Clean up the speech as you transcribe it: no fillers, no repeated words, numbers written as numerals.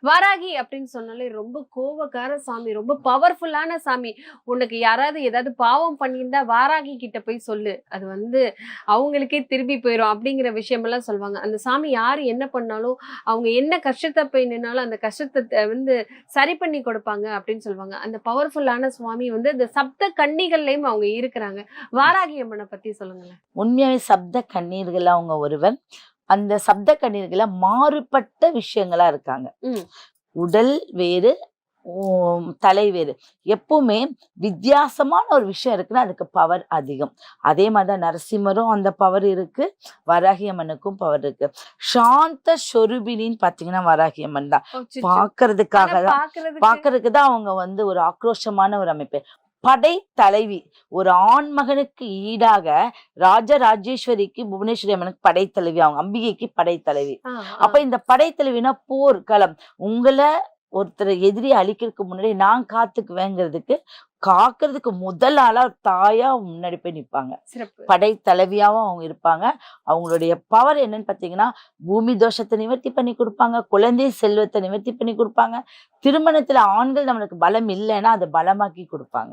வாராகி அப்படின்னு சொன்னாலே ரொம்ப கோவக்கார சாமி, ரொம்ப பவர்ஃபுல்லான சாமி. உனக்கு யாராவது ஏதாவது பாவம் பண்ணியிருந்தா வாராகி கிட்ட போய் சொல்லு. அது அவங்களுக்கே திரும்பி போயிரும் அப்படிங்கிற விஷயமெல்லாம் சொல்லுவாங்க. அந்த சாமி யாரு என்ன பண்ணாலும், அவங்க என்ன கஷ்டத்த போய் நின்னாலும் அந்த கஷ்டத்த சரி பண்ணி கொடுப்பாங்க அப்படின்னு சொல்லுவாங்க. அந்த பவர்ஃபுல்லான சுவாமி இந்த சப்த கன்னிகள்லயும் அவங்க இருக்கிறாங்க. வாராகி அம்மனை பத்தி சொல்லுங்களேன். உண்மையாவே சப்த கண்ணீர்கள் அவங்க ஒருவர். அந்த சப்த கண்ணீர்கள மாறுபட்ட விஷயங்களா இருக்காங்க. உடல் வேறு, தலை வேறு. எப்பவுமே வித்தியாசமான ஒரு விஷயம் இருக்குன்னா அதுக்கு பவர் அதிகம். அதே மாதிரிதான் நரசிம்மரும் அந்த பவர் இருக்கு, வராகி அம்மனுக்கும் பவர் இருக்கு. சாந்த சொரூபினின்னு பாத்தீங்கன்னா வராகி அம்மன் தான். பாக்குறதுக்கு தான் அவங்க ஒரு ஆக்ரோஷமான ஒரு அமைப்பு. படை தலைவி, ஒரு ஆண் மகனுக்கு ஈடாக ராஜராஜேஸ்வரிக்கு, புவனேஸ்வரி அம்மனுக்கு படைத்தலைவி, அவங்க அம்பிகைக்கு படைத்தலைவி. அப்ப இந்த படைத்தலைவினா போர்க்களம். உங்களை ஒருத்தர் எதிரி அழிக்கிறதுக்கு முன்னாடி நான் காத்துக்குவேங்கிறதுக்கு காக்குறதுக்கு முதல் ஆளா தாயா முன்னாடி போய் நிற்பாங்க. படை தலைவியாவும் அவங்க இருப்பாங்க. அவங்களுடைய பவர் என்னன்னு பாத்தீங்கன்னா, பூமி தோஷத்தை நிவர்த்தி பண்ணி கொடுப்பாங்க, குழந்தை செல்வத்தை நிவர்த்தி பண்ணி கொடுப்பாங்க, திருமணத்துல ஆண்கள் நம்மளுக்கு பலம் இல்லைன்னா அதை பலமாக்கி கொடுப்பாங்க.